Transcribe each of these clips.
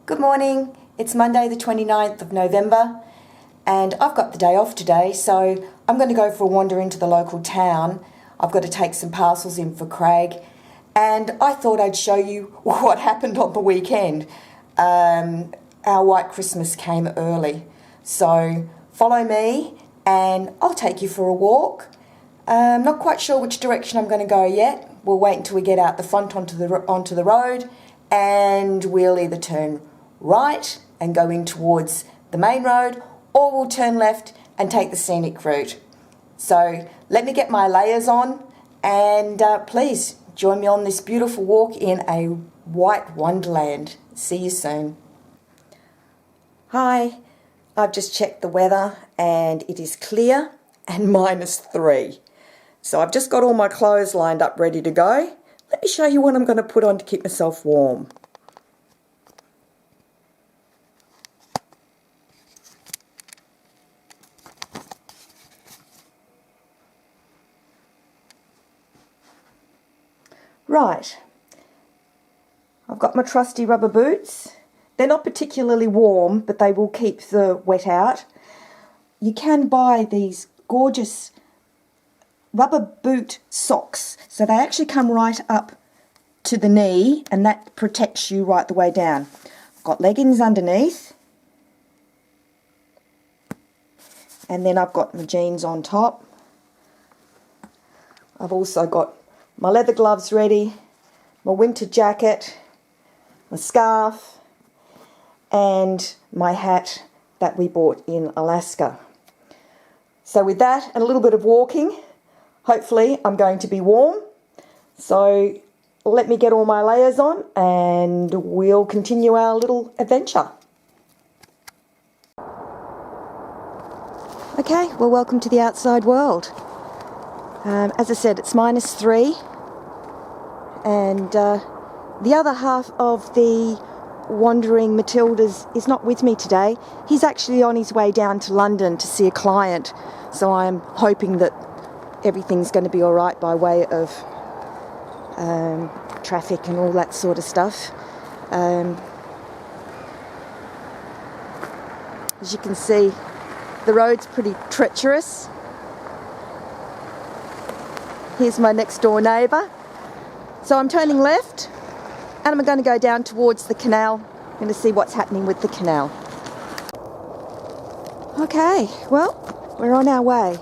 Good morning, it's Monday the 29th of November and I've got the day off today, so I'm going to go for a wander into the local town. I've got to take some parcels in for Craig and I thought I'd show you what happened on the weekend. Our white Christmas came early, so follow me and I'll take you for a walk. I'm not quite sure which direction I'm going to go yet. We'll wait until we get out the front onto the road and we'll either turn right and go in towards the main road, or we'll turn left and take the scenic route. So let me get my layers on and please join me on this beautiful walk in a white wonderland. See you soon. Hi, I've just checked the weather and it is clear and -3. So I've just got all my clothes lined up ready to go. Let me show you what I'm going to put on to keep myself warm. Right, I've got my trusty rubber boots. They're not particularly warm, but they will keep the wet out. You can buy these gorgeous rubber boot socks, so they actually come right up to the knee and that protects you right the way down. I've got leggings underneath and then I've got my jeans on top. I've also got my leather gloves ready, my winter jacket, my scarf and my hat that we bought in Alaska. So with that and a little bit of walking, hopefully I'm going to be warm. So let me get all my layers on and we'll continue our little adventure. Okay, well, welcome to the outside world. As I said, it's -3 and the other half of the Wandering Matildas is not with me today. He's actually on his way down to London to see a client, so I'm hoping that everything's going to be alright by way of traffic and all that sort of stuff. As you can see, the road's pretty treacherous. Here's my next door neighbour. So I'm turning left and I'm going to go down towards the canal. I'm going to see what's happening with the canal. Okay, well, we're on our way.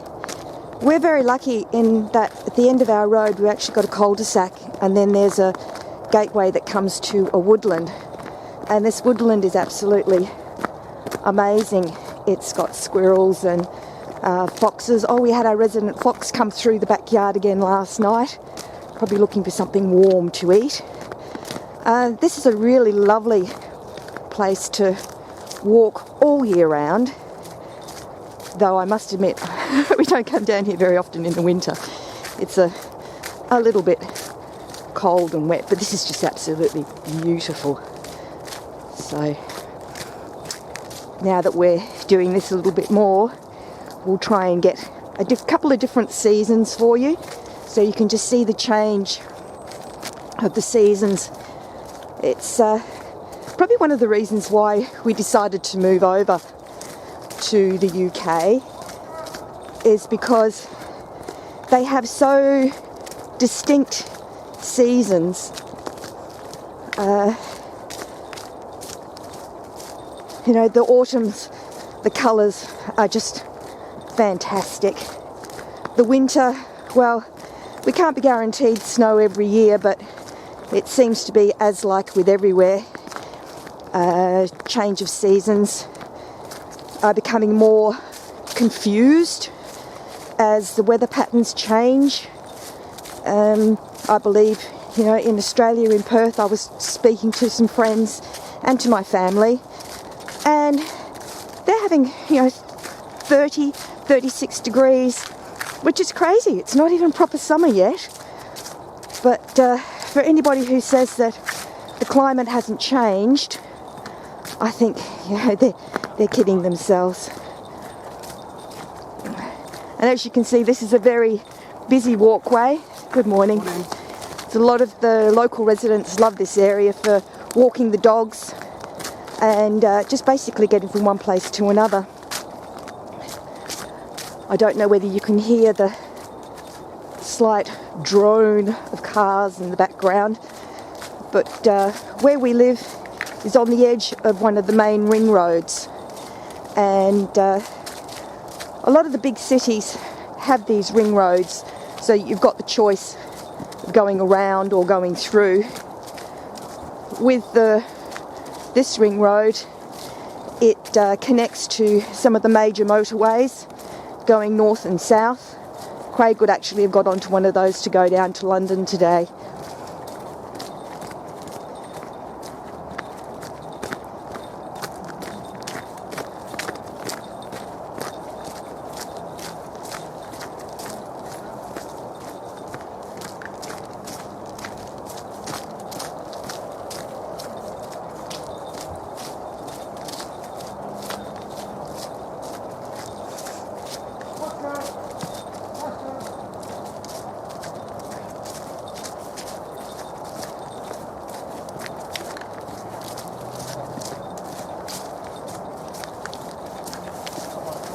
We're very lucky in that at the end of our road we've actually got a cul-de-sac and then there's a gateway that comes to a woodland. And this woodland is absolutely amazing. It's got squirrels and foxes. Oh, we had our resident fox come through the backyard again last night, probably looking for something warm to eat. This is a really lovely place to walk all year round, though I must admit we don't come down here very often in the winter. It's a little bit cold and wet, but this is just absolutely beautiful. So now that we're doing this a little bit more, we'll try and get a couple of different seasons for you so you can just see the change of the seasons. It's probably one of the reasons why we decided to move over to the UK is because they have so distinct seasons. You know, the autumns, the colours are just fantastic. The winter, well, we can't be guaranteed snow every year, but it seems to be, as like with everywhere, change of seasons are becoming more confused as the weather patterns change. I believe, you know, in Australia, in Perth, I was speaking to some friends and to my family, and they're having, you know, 30, 36 degrees, which is crazy. It's not even proper summer yet. But for anybody who says that the climate hasn't changed, I think, you know, they're kidding themselves. And as you can see, this is a very busy walkway. Good morning. Good morning. A lot of the local residents love this area for walking the dogs. and just basically getting from one place to another. I don't know whether you can hear the slight drone of cars in the background, but where we live is on the edge of one of the main ring roads, and a lot of the big cities have these ring roads, so you've got the choice of going around or going through. With this ring road, it connects to some of the major motorways going north and south. Craig would actually have got onto one of those to go down to London today.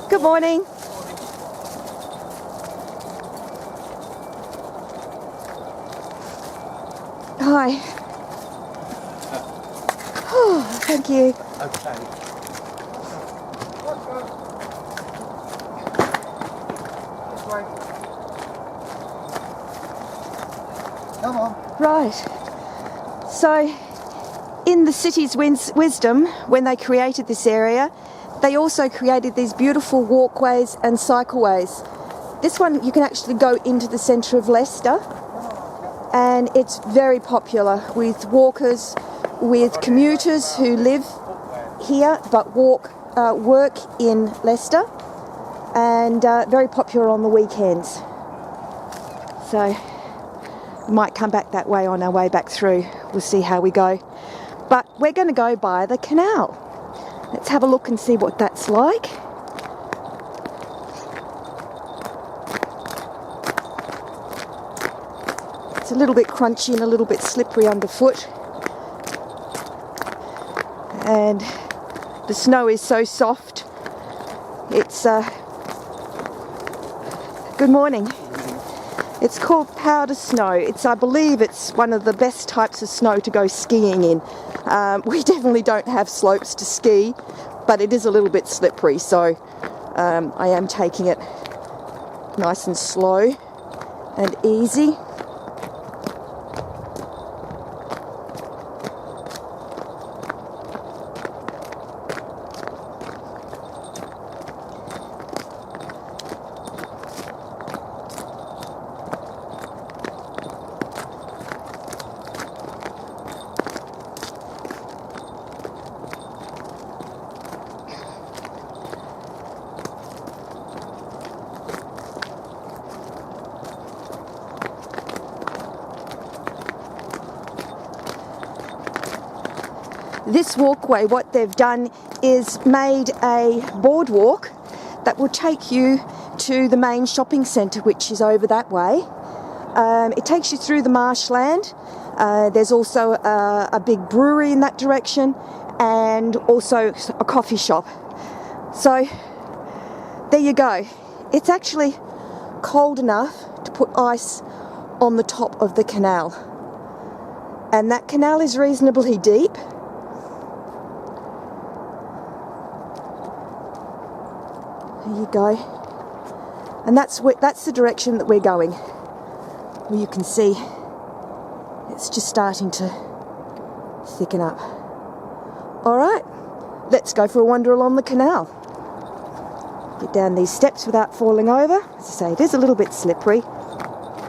Good morning. Hi. Oh, thank you. Okay. Come on. Right. So, in the city's wisdom, when they created this area, they also created these beautiful walkways and cycleways. This one, you can actually go into the centre of Leicester, and it's very popular with walkers, with commuters who live here but work in Leicester, and very popular on the weekends. So we might come back that way on our way back through. We'll see how we go. But we're going to go by the canal. Let's have a look and see what that's like. It's a little bit crunchy and a little bit slippery underfoot. And the snow is so soft. It's good morning. It's called powder snow. I believe it's one of the best types of snow to go skiing in. We definitely don't have slopes to ski, but it is a little bit slippery, so I am taking it nice and slow and easy. This walkway, what they've done is made a boardwalk that will take you to the main shopping centre, which is over that way. It takes you through the marshland. There's also a big brewery in that direction, and also a coffee shop. So there you go. It's actually cold enough to put ice on the top of the canal. And that canal is reasonably deep. There you go. And that's the direction that we're going. Well, you can see it's just starting to thicken up. All right, let's go for a wander along the canal. Get down these steps without falling over. As I say, it is a little bit slippery,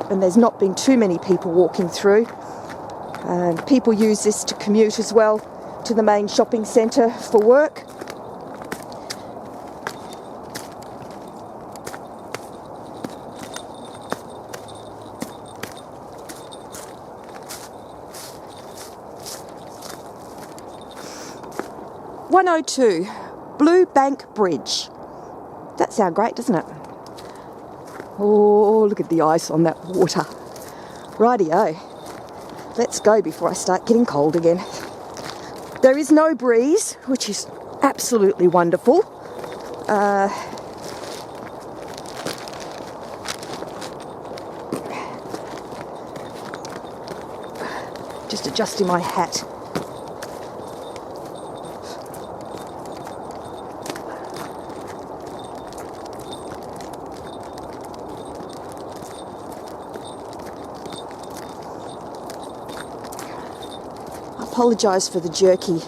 and there's not been too many people walking through. People use this to commute as well to the main shopping centre for work. (102) Blue Bank Bridge. That sounds great, doesn't it? Oh, look at the ice on that water. Rightio. Let's go before I start getting cold again. There is no breeze, which is absolutely wonderful. Just adjusting my hat. I apologise for the jerky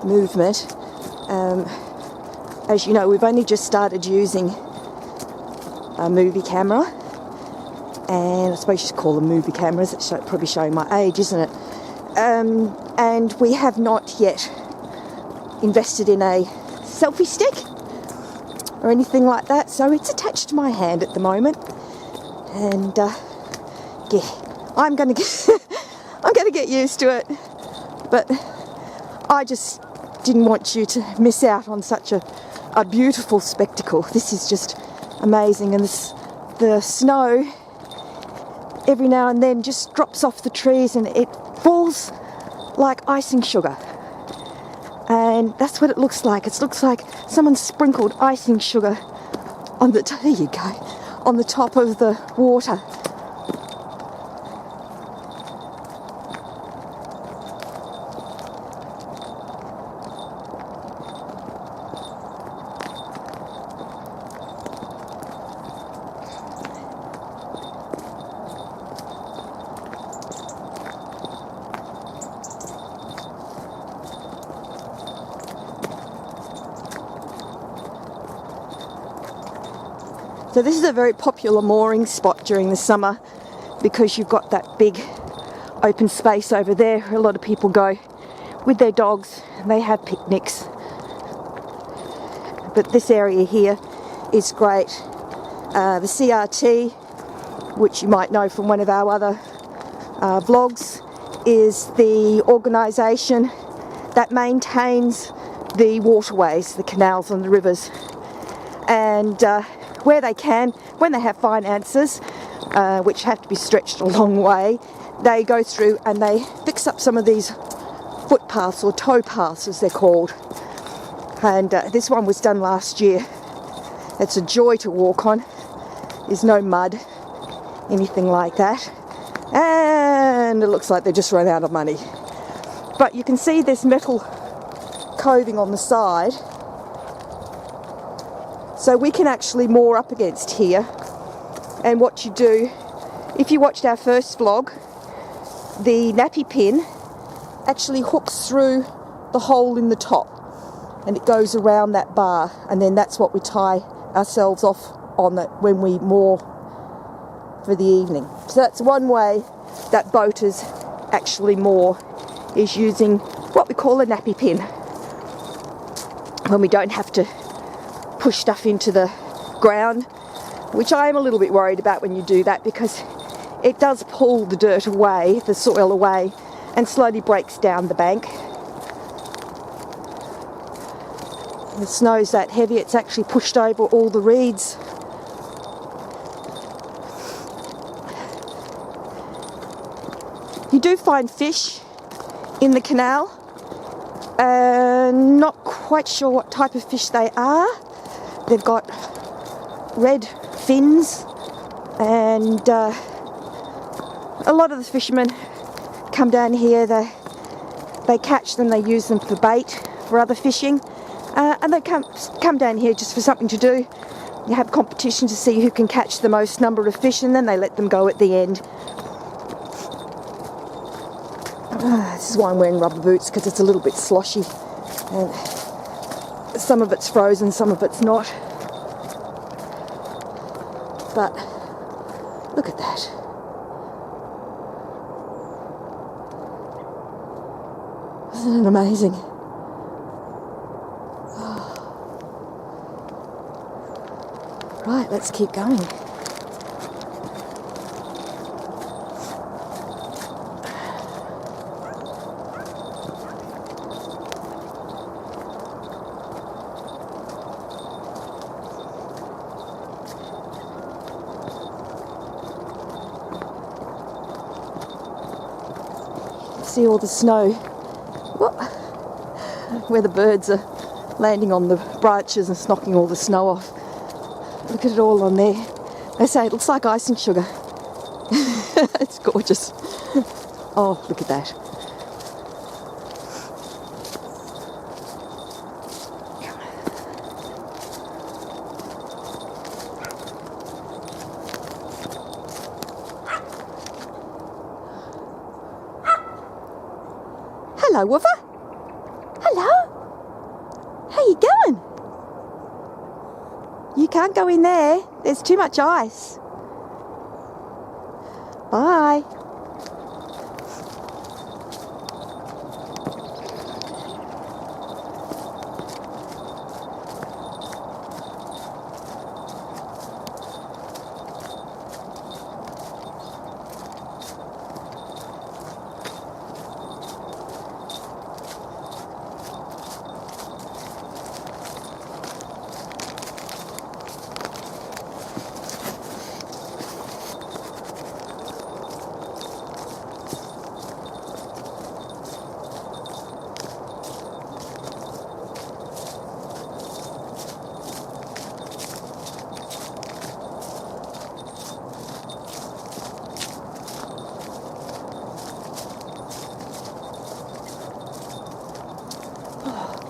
movement. As you know, we've only just started using a movie camera, and I suppose you should call them movie cameras. It's probably showing my age, isn't it? And we have not yet invested in a selfie stick or anything like that, so it's attached to my hand at the moment. And yeah, I'm going to get used to it. But I just didn't want you to miss out on such a beautiful spectacle. This is just amazing, and the snow every now and then just drops off the trees and it falls like icing sugar. And that's what it looks like. It looks like someone sprinkled icing sugar on the there you go, on the top of the water. So this is a very popular mooring spot during the summer because you've got that big open space over there where a lot of people go with their dogs and they have picnics. But this area here is great. The CRT, which you might know from one of our other vlogs, is the organisation that maintains the waterways, the canals and the rivers. And where they can, when they have finances, which have to be stretched a long way, they go through and they fix up some of these footpaths, or towpaths as they're called. And this one was done last year. It's a joy to walk on. There's no mud, anything like that. And it looks like they just run out of money. But you can see this metal coving on the side. So we can actually moor up against here. And what you do, if you watched our first vlog, the nappy pin actually hooks through the hole in the top and it goes around that bar, and then that's what we tie ourselves off on it when we moor for the evening. So that's one way that boaters actually moor, is using what we call a nappy pin, when we don't have to push stuff into the ground, which I am a little bit worried about when you do that, because it does pull the dirt away, the soil away, and slowly breaks down the bank. The snow's that heavy, it's actually pushed over all the reeds. You do find fish in the canal. Not quite sure what type of fish they are. They've got red fins, and a lot of the fishermen come down here, they catch them, they use them for bait for other fishing, and they come down here just for something to do. You have competition to see who can catch the most number of fish, and then they let them go at the end. This is why I'm wearing rubber boots, because it's a little bit sloshy, and some of it's frozen, some of it's not. But look at that. Isn't it amazing? Right, let's keep going. see all the snow. What? Where the birds are landing on the branches and knocking all the snow off. Look at it all on there. They say it looks like icing sugar. It's gorgeous. Oh, look at that. Hello, Woofer. Hello. How you going? You can't go in there. There's too much ice. Bye.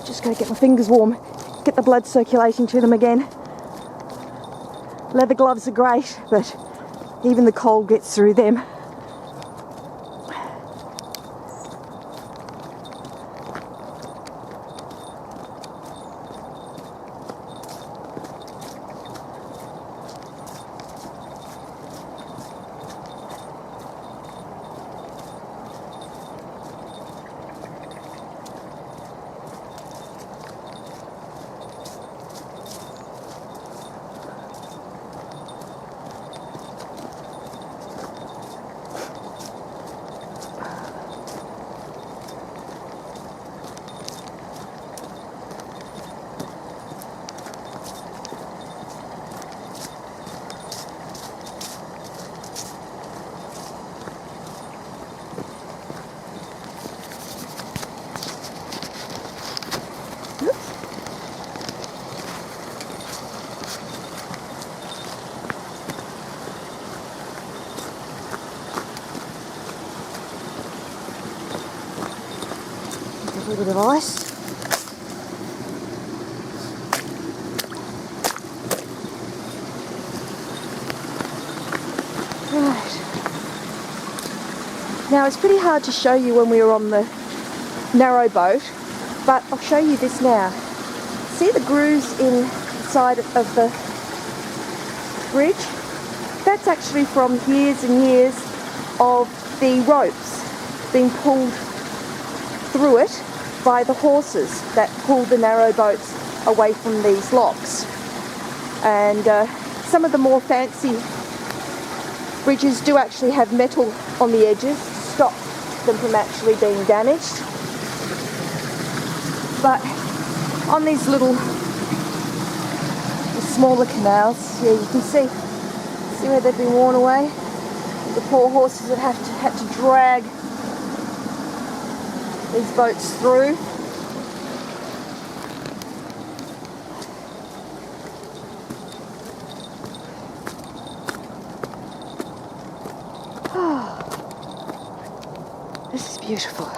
Just gotta get my fingers warm, get the blood circulating to them again. Leather gloves are great, but even the cold gets through them. A little bit of ice. Right. Now it's pretty hard to show you when we were on the narrow boat, but I'll show you this now. See the grooves inside of the bridge? That's actually from years and years of the ropes being pulled through it by the horses that pull the narrow boats away from these locks. And some of the more fancy bridges do actually have metal on the edges to stop them from actually being damaged. But on these little smaller canals, yeah, you can see where they've been worn away. The poor horses have had to drag these boats through. Oh, this is beautiful.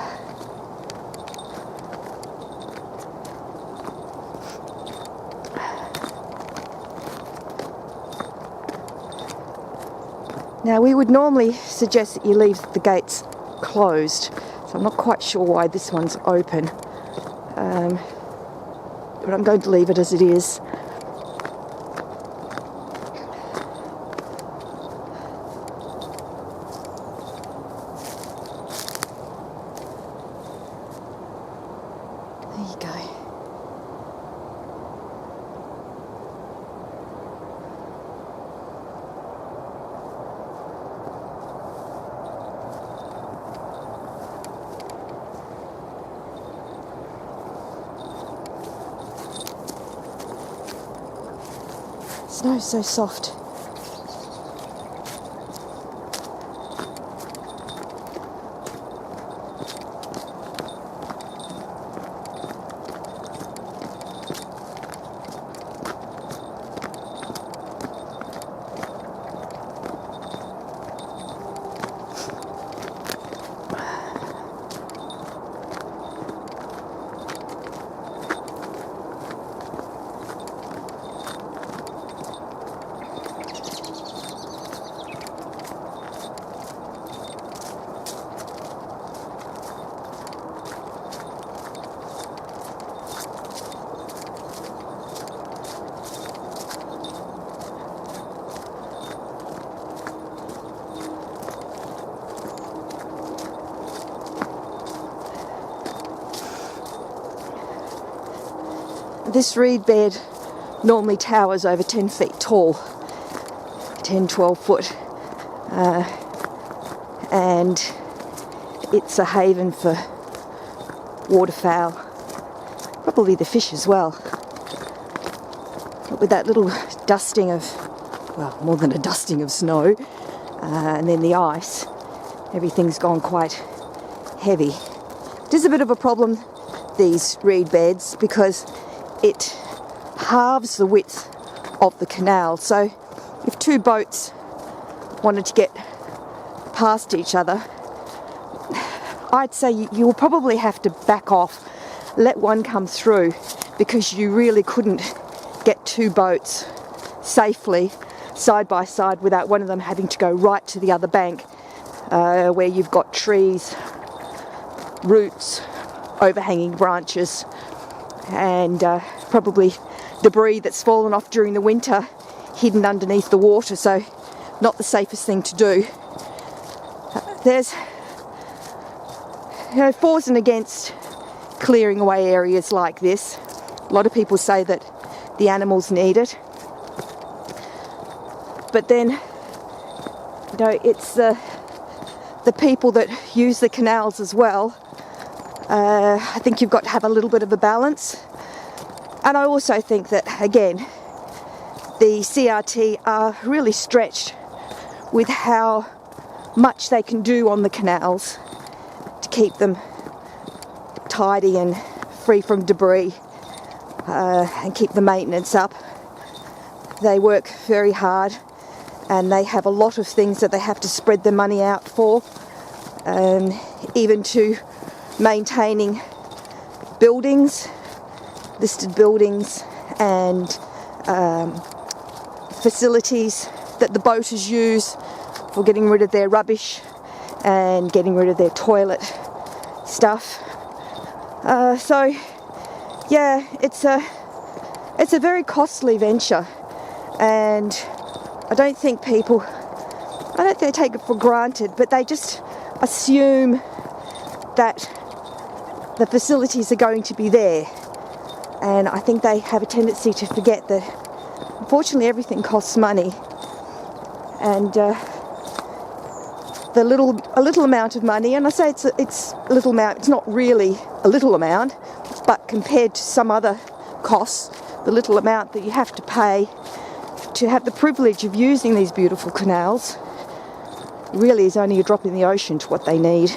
Now we would normally suggest that you leave the gates closed. So I'm not quite sure why this one's open, but I'm going to leave it as it is. There you go. Snow's so soft. this reed bed normally towers over 10 feet tall, 10, 12 foot, and it's a haven for waterfowl, probably the fish as well. But with that little dusting of, well, more than a dusting of snow, and then the ice, everything's gone quite heavy. It is a bit of a problem, these reed beds, because it halves the width of the canal. So if two boats wanted to get past each other, I'd say you'll probably have to back off, let one come through, because you really couldn't get two boats safely side by side without one of them having to go right to the other bank, where you've got trees, roots, overhanging branches, and probably debris that's fallen off during the winter hidden underneath the water. So not the safest thing to do. There's fors and against clearing away areas like this. A lot of people say that the animals need it, but then it's the people that use the canals as well. I think you've got to have a little bit of a balance, and I also think that, again, the CRT are really stretched with how much they can do on the canals to keep them tidy and free from debris, and keep the maintenance up. They work very hard, and they have a lot of things that they have to spread their money out for, even to maintaining buildings, listed buildings, and facilities that the boaters use for getting rid of their rubbish and getting rid of their toilet stuff. So yeah, it's a very costly venture, and I don't think they take it for granted, but they just assume that the facilities are going to be there, and I think they have a tendency to forget that unfortunately everything costs money, and a little amount of money, and I say it's a little amount, it's not really a little amount, but compared to some other costs, the little amount that you have to pay to have the privilege of using these beautiful canals really is only a drop in the ocean to what they need.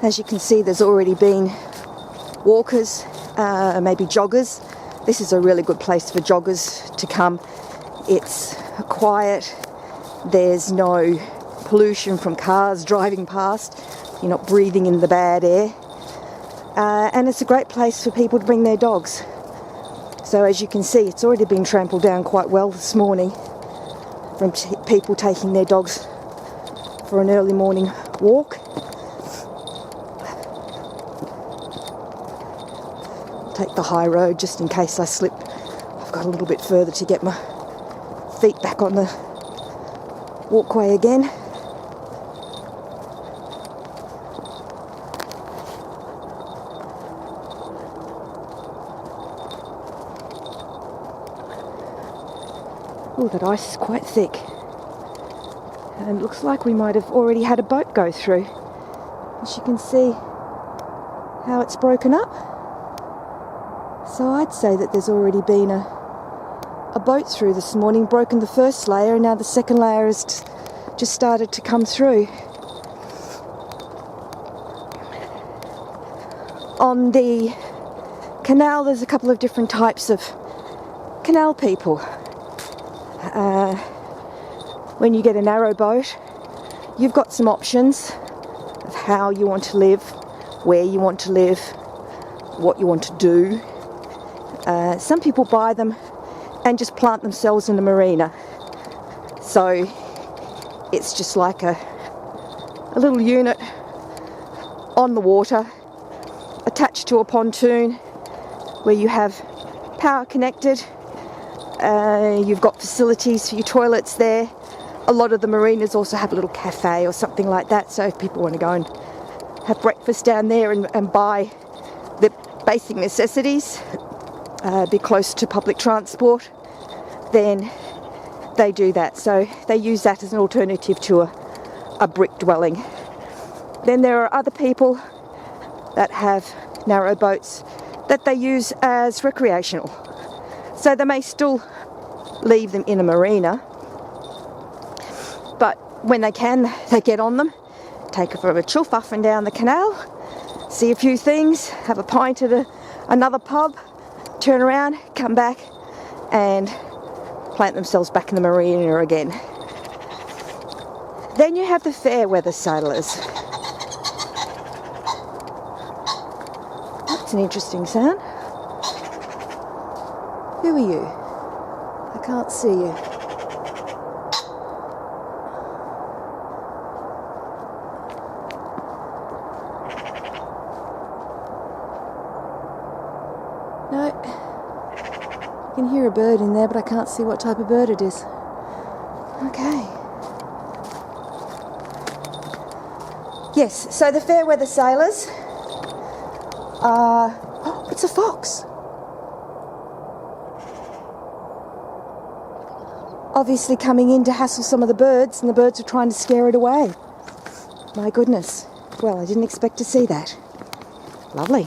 As you can see, there's already been walkers, maybe joggers. This is a really good place for joggers to come. It's quiet, there's no pollution from cars driving past, you're not breathing in the bad air, and it's a great place for people to bring their dogs. So as you can see, it's already been trampled down quite well this morning from people taking their dogs for an early morning walk. Take the high road just in case I slip. I've got a little bit further to get my feet back on the walkway again. Oh, that ice is quite thick. And it looks like we might have already had a boat go through. As you can see how it's broken up. So I'd say that there's already been a boat through this morning, broken the first layer, and now the second layer has just started to come through. On the canal, there's a couple of different types of canal people. When you get a narrow boat, you've got some options of how you want to live, where you want to live, what you want to do. Some people buy them and just plant themselves in the marina. So it's just like a little unit on the water, attached to a pontoon, where you have power connected. You've got facilities for your toilets there. A lot of the marinas also have a little cafe or something like that, so if people want to go and have breakfast down there and buy the basic necessities, be close to public transport, then they do that. So they use that as an alternative to a brick dwelling. Then there are other people that have narrow boats that they use as recreational. So they may still leave them in a marina, but when they can, they get on them, take a bit of a chill fuffing down the canal, see a few things, have a pint at another pub, turn around, come back and plant themselves back in the marina again. Then you have the fair weather sailors. That's an interesting sound. Who are you? I can't see you. No, I can hear a bird in there, but I can't see what type of bird it is. Okay. Yes, so the fair weather sailors are... Oh, it's a fox. Obviously coming in to hassle some of the birds, and the birds are trying to scare it away. My goodness. Well, I didn't expect to see that. Lovely.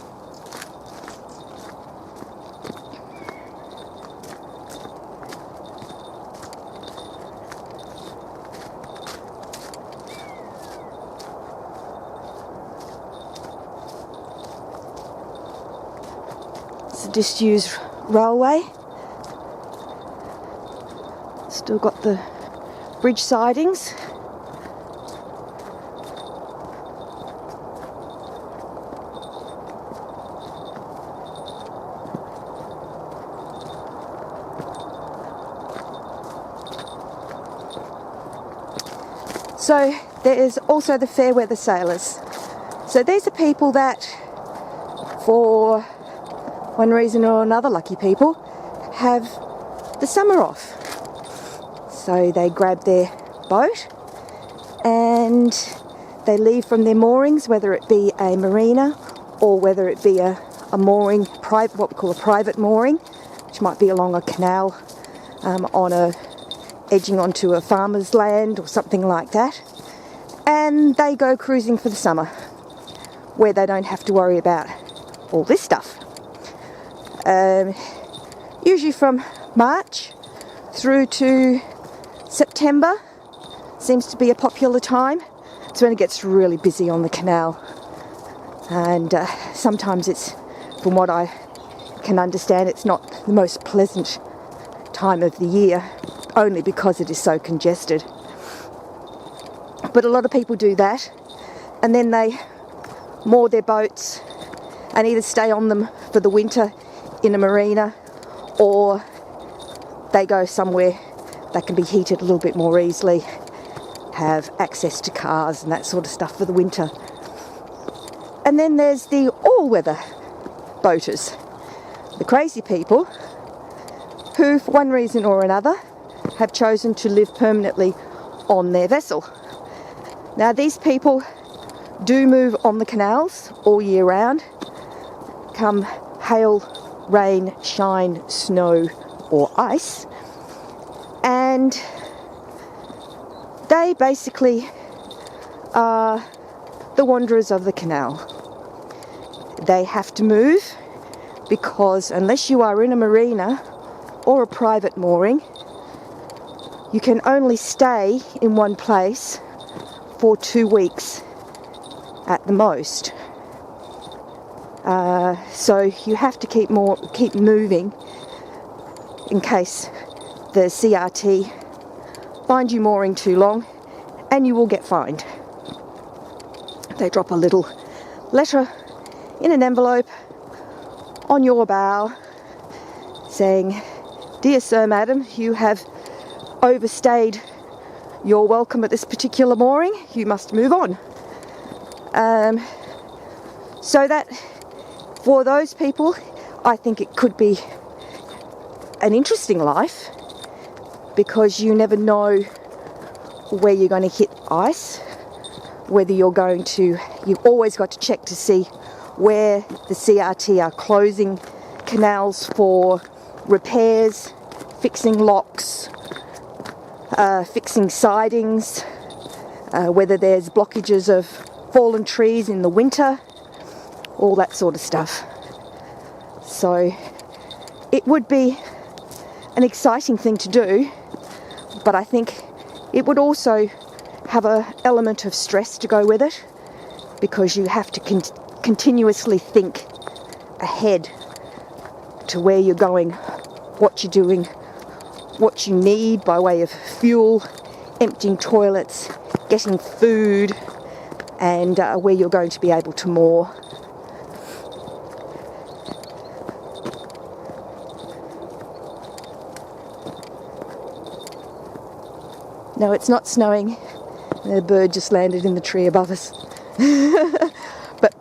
It's a disused railway. Still got the bridge sidings. So there is also the fair weather sailors. So these are people that, for one reason or another, lucky people, have the summer off. So they grab their boat and they leave from their moorings, whether it be a marina or whether it be a mooring, what we call a private mooring, which might be along a canal, edging onto a farmer's land or something like that. And they go cruising for the summer, where they don't have to worry about all this stuff. Usually from March through to September seems to be a popular time. It's when it gets really busy on the canal, and sometimes it's, from what I can understand, it's not the most pleasant time of the year, only because it is so congested. But a lot of people do that, and then they moor their boats and either stay on them for the winter in a marina, or they go somewhere that can be heated a little bit more easily, have access to cars and that sort of stuff for the winter. And then there's the all-weather boaters, the crazy people who, for one reason or another, have chosen to live permanently on their vessel. Now, these people do move on the canals all year round, come hail, rain, shine, snow or ice. And And they basically are the wanderers of the canal. They have to move because unless you are in a marina or a private mooring, you can only stay in one place for 2 weeks at the most. So you have to keep moving in case the CRT find you mooring too long, and you will get fined. They drop a little letter in an envelope on your bow saying, "Dear Sir, Madam, you have overstayed your welcome at this particular mooring. You must move on." So that for those people, I think it could be an interesting life, because you never know where you're going to hit ice, whether you've always got to check to see where the CRT are closing canals for repairs, fixing locks, fixing sidings, whether there's blockages of fallen trees in the winter, all that sort of stuff. So it would be an exciting thing to do, but I think it would also have an element of stress to go with it, because you have to continuously think ahead to where you're going, what you're doing, what you need by way of fuel, emptying toilets, getting food, and where you're going to be able to moor. No, it's not snowing. A bird just landed in the tree above us. But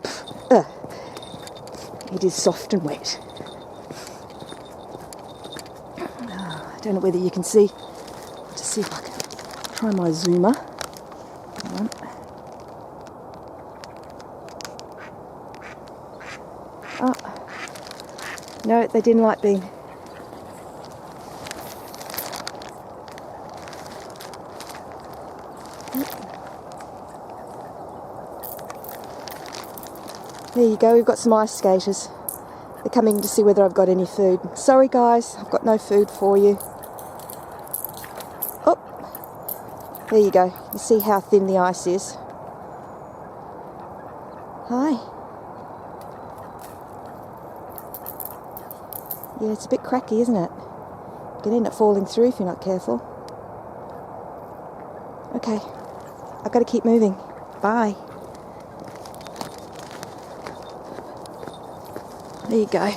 it is soft and wet. I don't know whether you can see. Just see if I can try my zoomer. Hang on. Oh. No, they didn't like being... There you go, we've got some ice skaters. They're coming to see whether I've got any food. Sorry guys, I've got no food for you. Oh, there you go. You see how thin the ice is. Hi. Yeah, it's a bit cracky, isn't it? You can end up falling through if you're not careful. Okay, I've got to keep moving. Bye. There you go.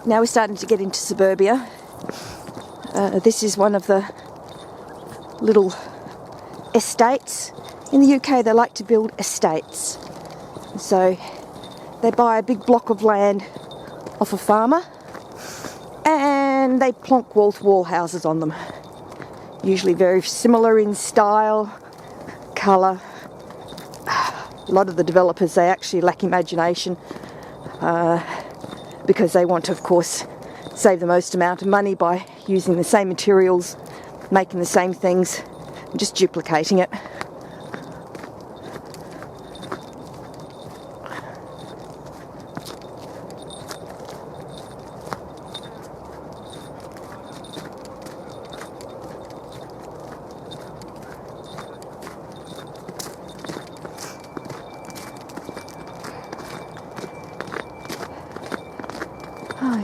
Now we're starting to get into suburbia. This is one of the little estates. In the UK they like to build estates. So they buy a big block of land off a farmer and they plonk wall-to-wall houses on them. Usually very similar in style, colour. A lot of the developers, they actually lack imagination because they want to, of course, save the most amount of money by using the same materials, making the same things, and just duplicating it.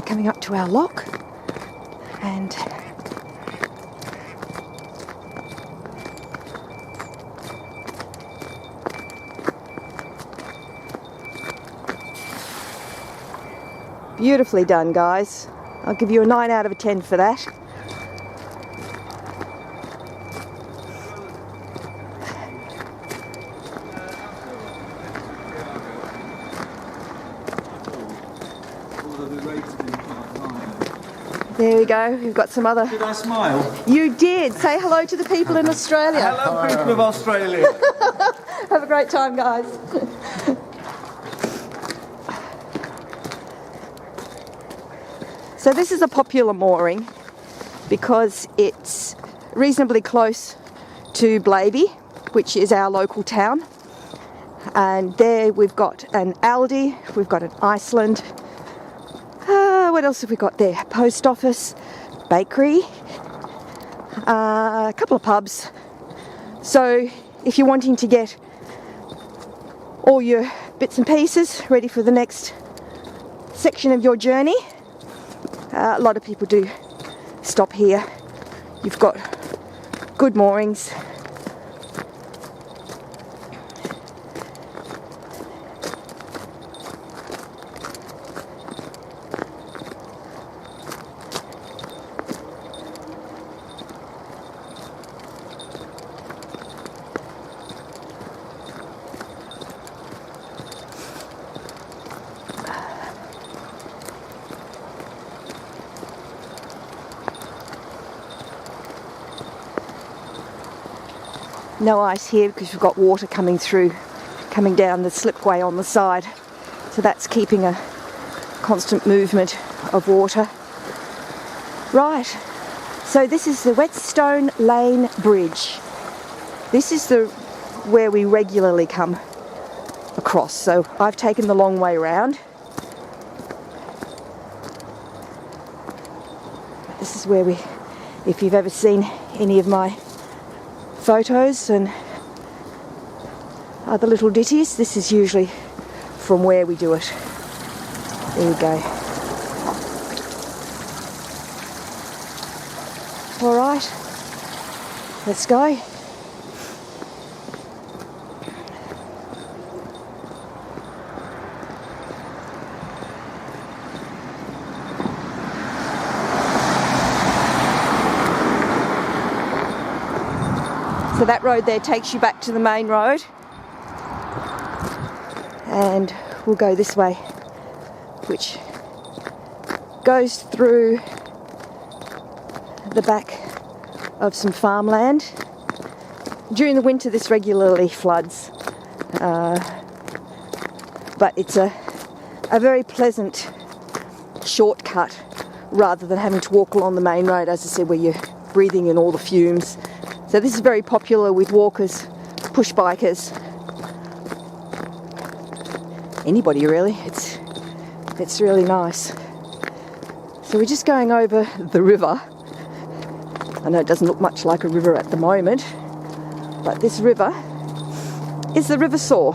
Coming up to our lock, and beautifully done, guys. I'll give you a 9 out of 10 for that. There we go, we've got some other... Did I smile? You did! Say hello to the people in Australia. Hello, people of Australia. Have a great time, guys. So this is a popular mooring because it's reasonably close to Blaby, which is our local town. And there we've got an Aldi, we've got an Iceland. What else have we got there? Post office, bakery, a couple of pubs. So if you're wanting to get all your bits and pieces ready for the next section of your journey, a lot of people do stop here. You've got good moorings. No ice here because we've got water coming down the slipway on the side. So that's keeping a constant movement of water. Right, so this is the Whetstone Lane Bridge. This is where we regularly come across. So I've taken the long way round. This is where if you've ever seen any of my photos and other little ditties, this is usually from where we do it. There you go. All right, let's go. So that road there takes you back to the main road, and we'll go this way, which goes through the back of some farmland. During the winter this regularly floods, but it's a very pleasant shortcut rather than having to walk along the main road, as I said, where you're breathing in all the fumes. So this is very popular with walkers, push bikers, anybody really. It's really nice. So we're just going over the river. I know it doesn't look much like a river at the moment, but this river is the River Soar.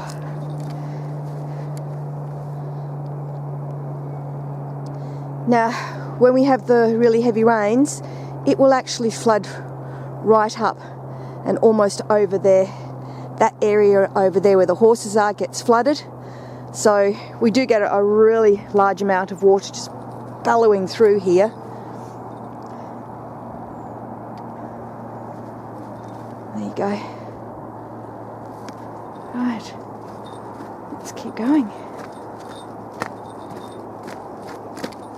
Now, when we have the really heavy rains, it will actually flood right up and almost over there. That area over there where the horses are gets flooded. So we do get a really large amount of water just bellowing through here. There you go. Right, let's keep going.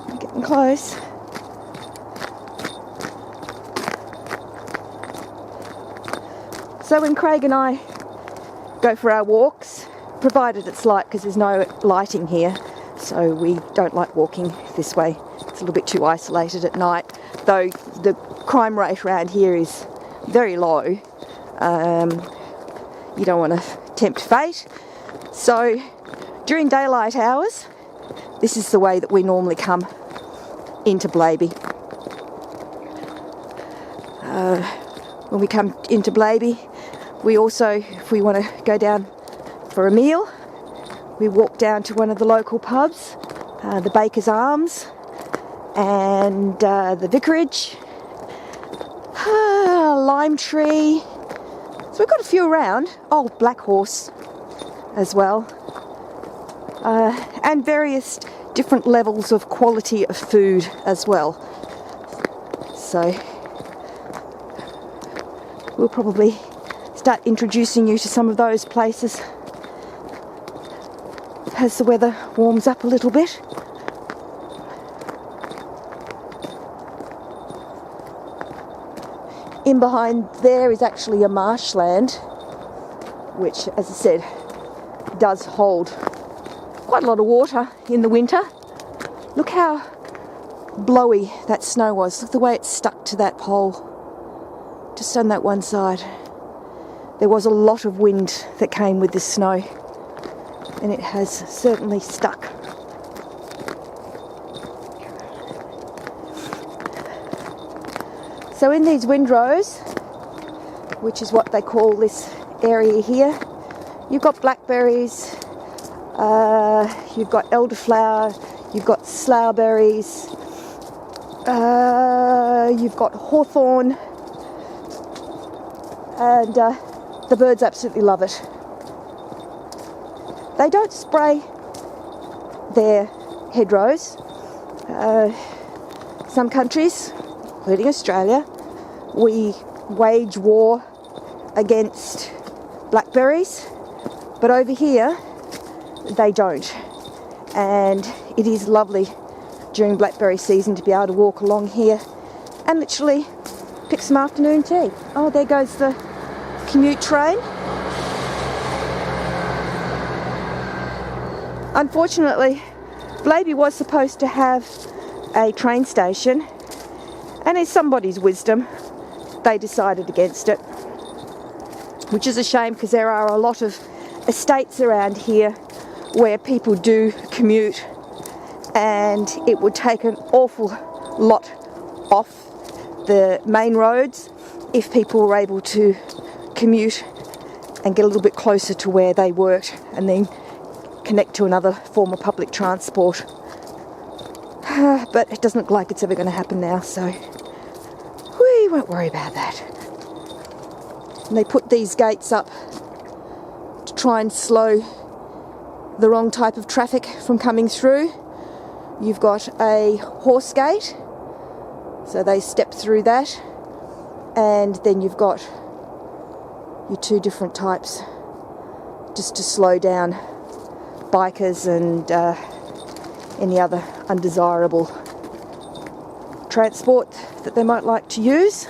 We're getting close. So when Craig and I go for our walks, provided it's light, because there's no lighting here, so we don't like walking this way. It's a little bit too isolated at night, though the crime rate around here is very low. You don't want to tempt fate. So during daylight hours, this is the way that we normally come into Blaby. When we come into Blaby, we also, if we want to go down for a meal, we walk down to one of the local pubs, the Baker's Arms and the Vicarage, Lime Tree. So we've got a few around. Oh, Black Horse as well. And various different levels of quality of food as well. So we'll probably start introducing you to some of those places as the weather warms up a little bit. In behind there is actually a marshland, which, as I said, does hold quite a lot of water in the winter. Look how blowy that snow was. Look the way it's stuck to that pole, just on that one side. There was a lot of wind that came with this snow, and it has certainly stuck. So in these windrows, which is what they call this area here, you've got blackberries, you've got elderflower, you've got slough-berries, you've got hawthorn, and the birds absolutely love it. They don't spray their hedgerows. Some countries, including Australia, we wage war against blackberries, but over here they don't. And it is lovely during blackberry season to be able to walk along here and literally pick some afternoon tea. Oh, there goes the commute train. Unfortunately, Blaby was supposed to have a train station, and in somebody's wisdom they decided against it, which is a shame because there are a lot of estates around here where people do commute, and it would take an awful lot off the main roads if people were able to commute and get a little bit closer to where they worked and then connect to another form of public transport. But it doesn't look like it's ever going to happen now, so we won't worry about that. And they put these gates up to try and slow the wrong type of traffic from coming through. You've got a horse gate, so they step through that, and then you've got your two different types just to slow down bikers and any other undesirable transport that they might like to use.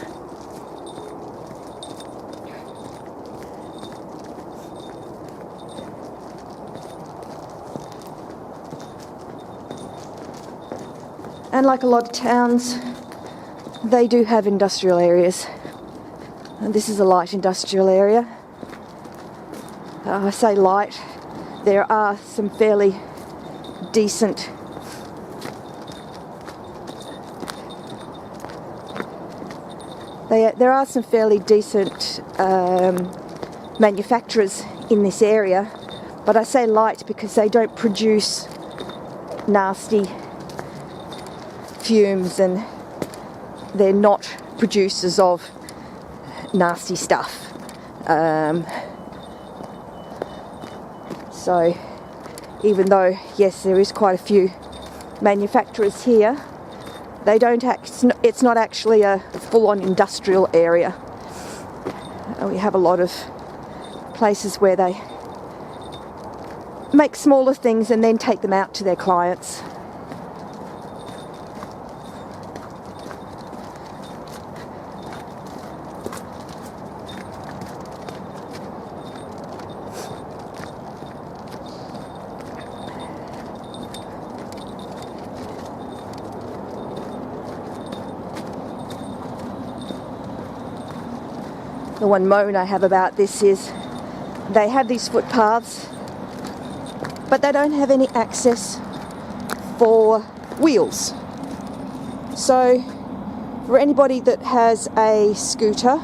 And like a lot of towns, they do have industrial areas. And this is a light industrial area. I say light, there are some fairly decent there are some fairly decent manufacturers in this area, but I say light because they don't produce nasty fumes, and they're not producers of nasty stuff. So even though, yes, there is quite a few manufacturers here, they don't it's not actually a full-on industrial area. We have a lot of places where they make smaller things and then take them out to their clients. The one moan I have about this is they have these footpaths, but they don't have any access for wheels. So for anybody that has a scooter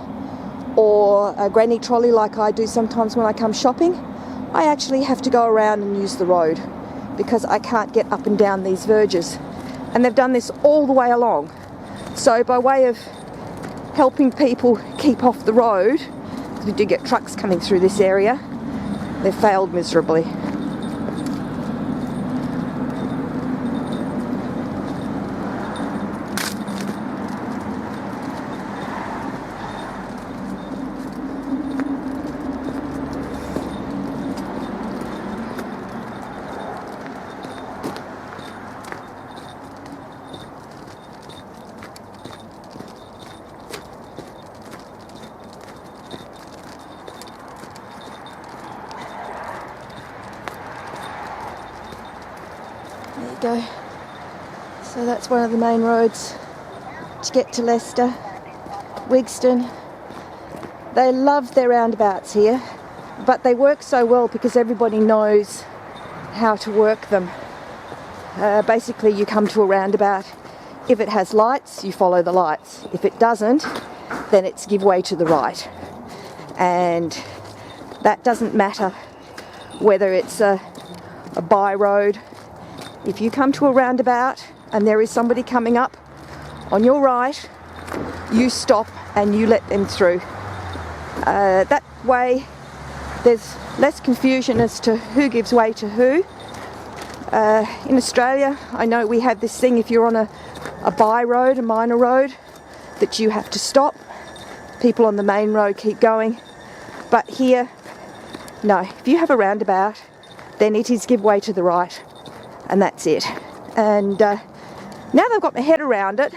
or a granny trolley like I do sometimes when I come shopping, I actually have to go around and use the road because I can't get up and down these verges. And they've done this all the way along. So by way of helping people keep off the road, because we do get trucks coming through this area, they've failed miserably. There you go. So So that's one of the main roads to get to Leicester, Whetstone. They love their roundabouts here, but they work so well because everybody knows how to work them. Basically, you come to a roundabout. If it has lights, you follow the lights. If it doesn't, then it's give way to the right. And that doesn't matter whether it's a by road. If you come to a roundabout and there is somebody coming up on your right, you stop and you let them through. That way there's less confusion as to who gives way to who. In Australia, I know we have this thing, if you're on a by road, a minor road, that you have to stop. People on the main road keep going. But here, no. If you have a roundabout, then it is give way to the right. And that's it. And now they've got my head around it,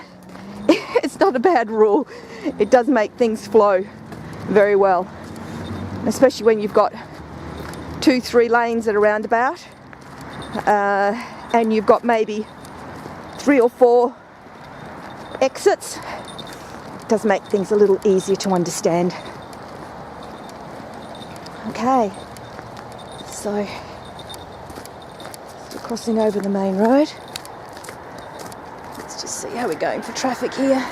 it's not a bad rule. It does make things flow very well. Especially when you've got 2-3 lanes at a roundabout. And you've got maybe 3 or 4 exits. It does make things a little easier to understand. Okay, so we're crossing over the main road. Let's just see how we're going for traffic here.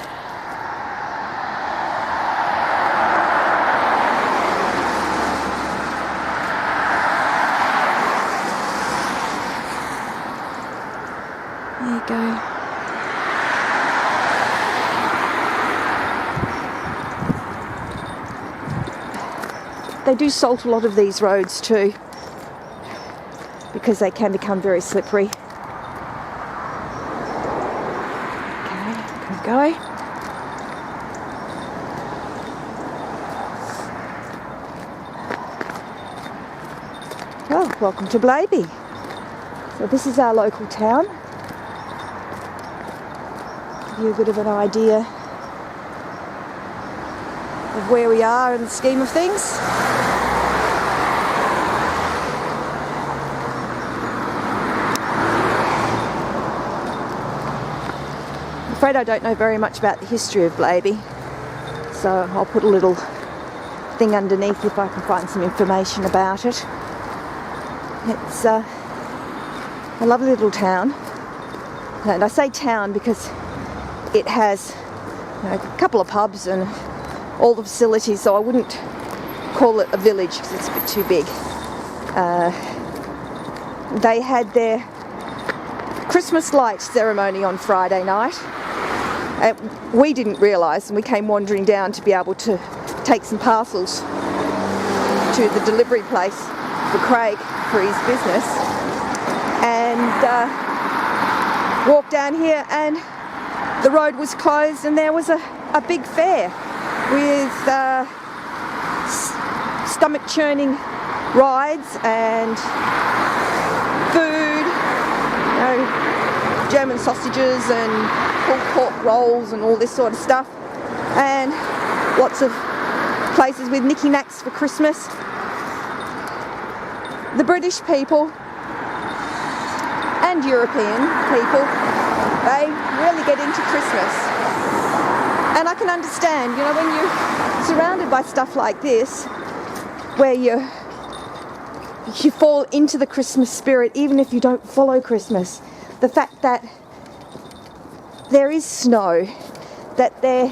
There you go. They do salt a lot of these roads too, because they can become very slippery. Okay, here we go. Well, welcome to Blaby. So this is our local town. Give you a bit of an idea of where we are in the scheme of things. I'm afraid I don't know very much about the history of Blaby, so I'll put a little thing underneath if I can find some information about it. It's a lovely little town, and I say town because it has, you know, a couple of pubs and all the facilities, so I wouldn't call it a village because it's a bit too big. They had their Christmas light ceremony on Friday night. We didn't realise, and we came wandering down to be able to take some parcels to the delivery place for Craig for his business, and walked down here and the road was closed and there was a big fair with stomach churning rides and food, you know, German sausages and pulled pork rolls and all this sort of stuff, and lots of places with knicky knacks for Christmas. The British people and European people, they really get into Christmas. And I can understand, you know, when you're surrounded by stuff like this, where you fall into the Christmas spirit, even if you don't follow Christmas. The fact that there is snow, that they're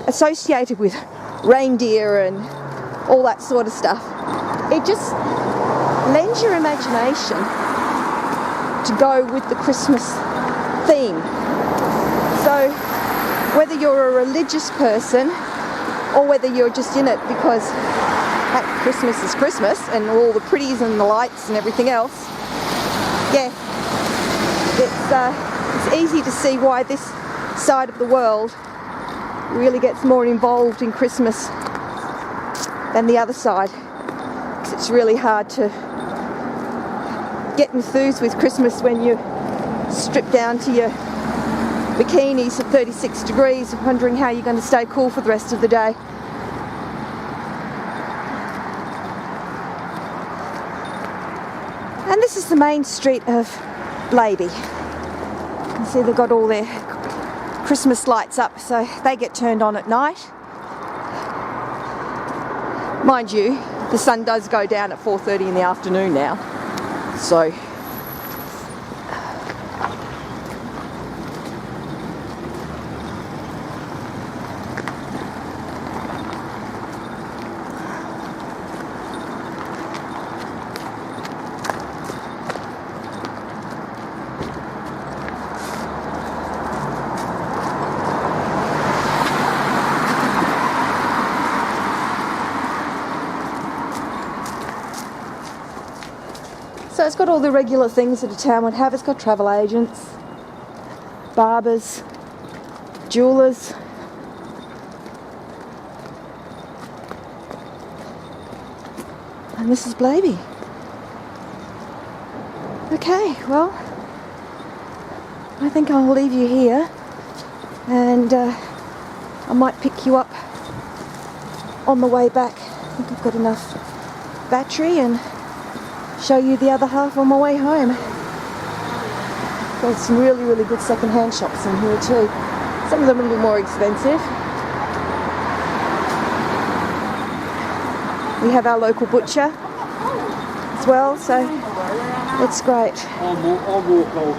associated with reindeer and all that sort of stuff. It just lends your imagination to go with the Christmas theme. So whether you're a religious person or whether you're just in it because Christmas is Christmas and all the pretties and the lights and everything else, yeah, it's easy to see why this side of the world really gets more involved in Christmas than the other side, because it's really hard to get enthused with Christmas when you strip down to your bikinis at 36 degrees, wondering how you're going to stay cool for the rest of the day. And this is the main street of Blaby. can see they've got all their Christmas lights up, so they get turned on at night. Mind you, the sun does go down at 4:30 in the afternoon now, so So it's got all the regular things that a town would have. It's got travel agents, barbers, jewellers. And this is Blaby. Okay, well, I think I'll leave you here, and I might pick you up on the way back. I think I've got enough battery, and show you the other half on my way home. There's some really, really good second-hand shops in here too. Some of them are a little more expensive. We have our local butcher as well, so it's great. I'll walk over.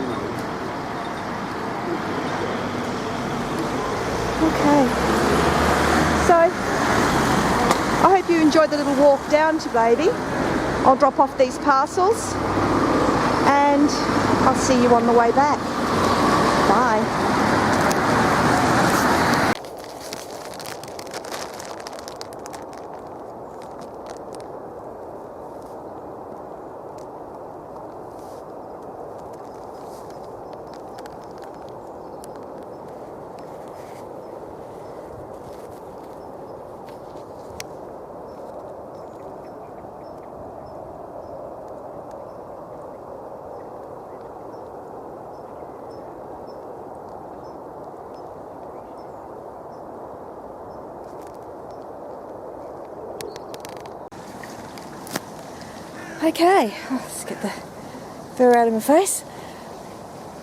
Okay. So, I hope you enjoyed the little walk down to Blaby. I'll drop off these parcels and I'll see you on the way back. Bye. Okay, let's get the fur out of my face.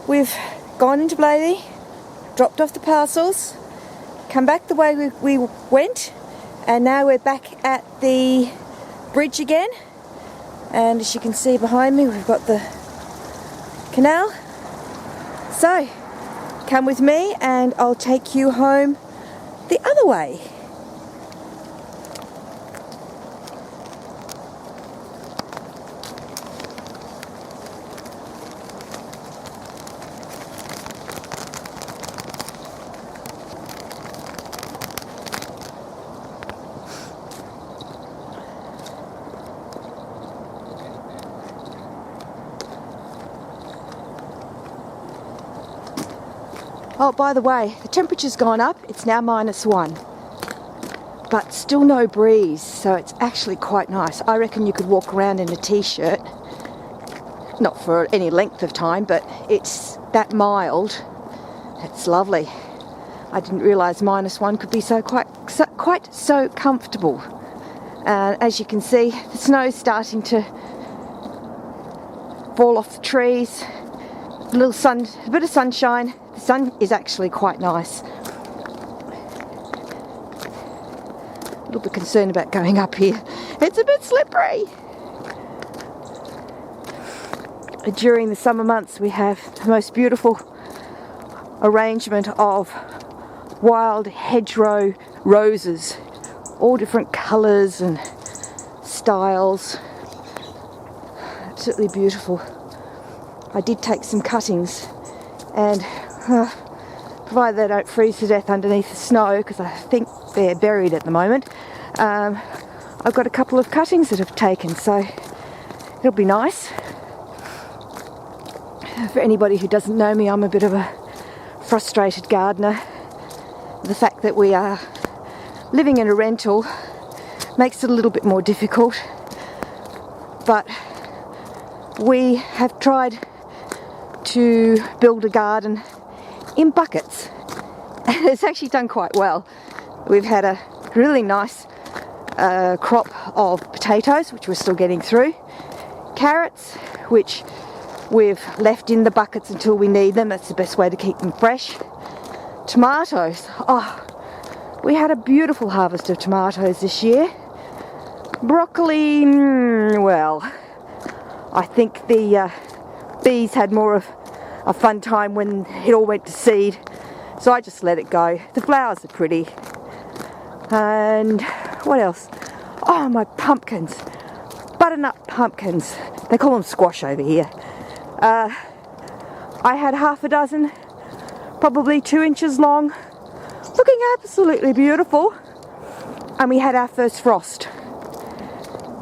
We've gone into Blaby, dropped off the parcels, come back the way we went, and now we're back at the bridge again. And as you can see behind me, we've got the canal. So, come with me and I'll take you home the other way. Oh, by the way, the temperature's gone up. It's now -1, but still no breeze, so it's actually quite nice. I reckon you could walk around in a t-shirt, not for any length of time, but it's that mild. It's lovely. I didn't realise -1 could be quite so comfortable. As you can see, the snow's starting to fall off the trees. A bit of sunshine. The sun is actually quite nice. A little bit concerned about going up here. It's a bit slippery. During the summer months we have the most beautiful arrangement of wild hedgerow roses, all different colours and styles. Absolutely beautiful. I did take some cuttings, and provided they don't freeze to death underneath the snow, because I think they're buried at the moment, I've got a couple of cuttings that I've taken, so it'll be nice. For anybody who doesn't know me, I'm a bit of a frustrated gardener. The fact that we are living in a rental makes it a little bit more difficult, but we have tried to build a garden in buckets, and it's actually done quite well. We've had a really nice crop of potatoes, which we're still getting through, carrots, which we've left in the buckets until we need them. That's the best way to keep them fresh. Tomatoes. Oh, we had a beautiful harvest of tomatoes this year. Broccoli, well, I think the bees had more of a fun time when it all went to seed, so I just let it go. The flowers are pretty. And what else? Oh, my pumpkins. Butternut pumpkins. They call them squash over here. I had half a dozen, probably 2 inches long, looking absolutely beautiful. And we had our first frost.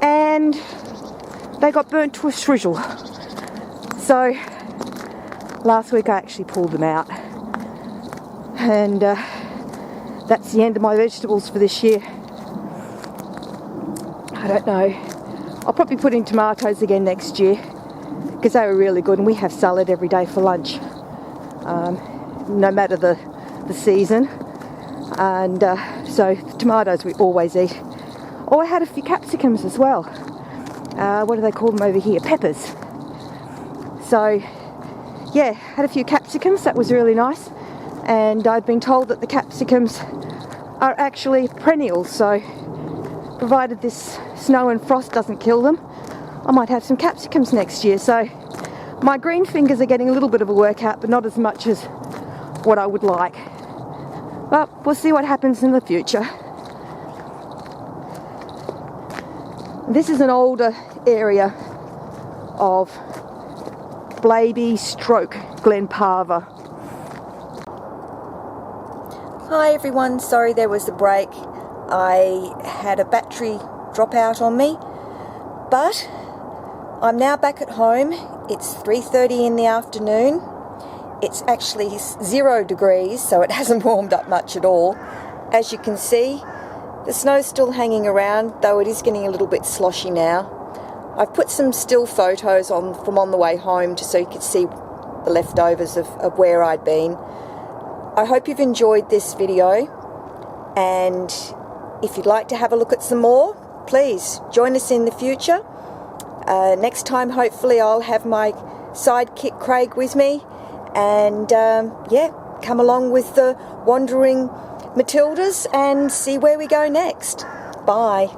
And they got burnt to a shrizzle. So last week I actually pulled them out. And that's the end of my vegetables for this year. I don't know. I'll probably put in tomatoes again next year because they were really good, and we have salad every day for lunch, no matter the season. And so tomatoes we always eat. Oh, I had a few capsicums as well. What do they call them over here? Peppers. So yeah, had a few capsicums. That was really nice. And I've been told that the capsicums are actually perennials, so provided this snow and frost doesn't kill them, I might have some capsicums next year. So my green fingers are getting a little bit of a workout, but not as much as what I would like. But we'll see what happens in the future. This is an older area of Blaby stroke Glenparva. Hi everyone, sorry there was a break. I had a battery drop out on me, but I'm now back at home. It's 3:30 in the afternoon. It's actually 0 degrees, so it hasn't warmed up much at all. As you can see, the snow's still hanging around, though it is getting a little bit sloshy now. I've put some still photos on from on the way home just so you could see the leftovers of where I'd been. I hope you've enjoyed this video, and if you'd like to have a look at some more, please join us in the future. Next time hopefully I'll have my sidekick Craig with me, and yeah, come along with the wandering Matildas and see where we go next. Bye.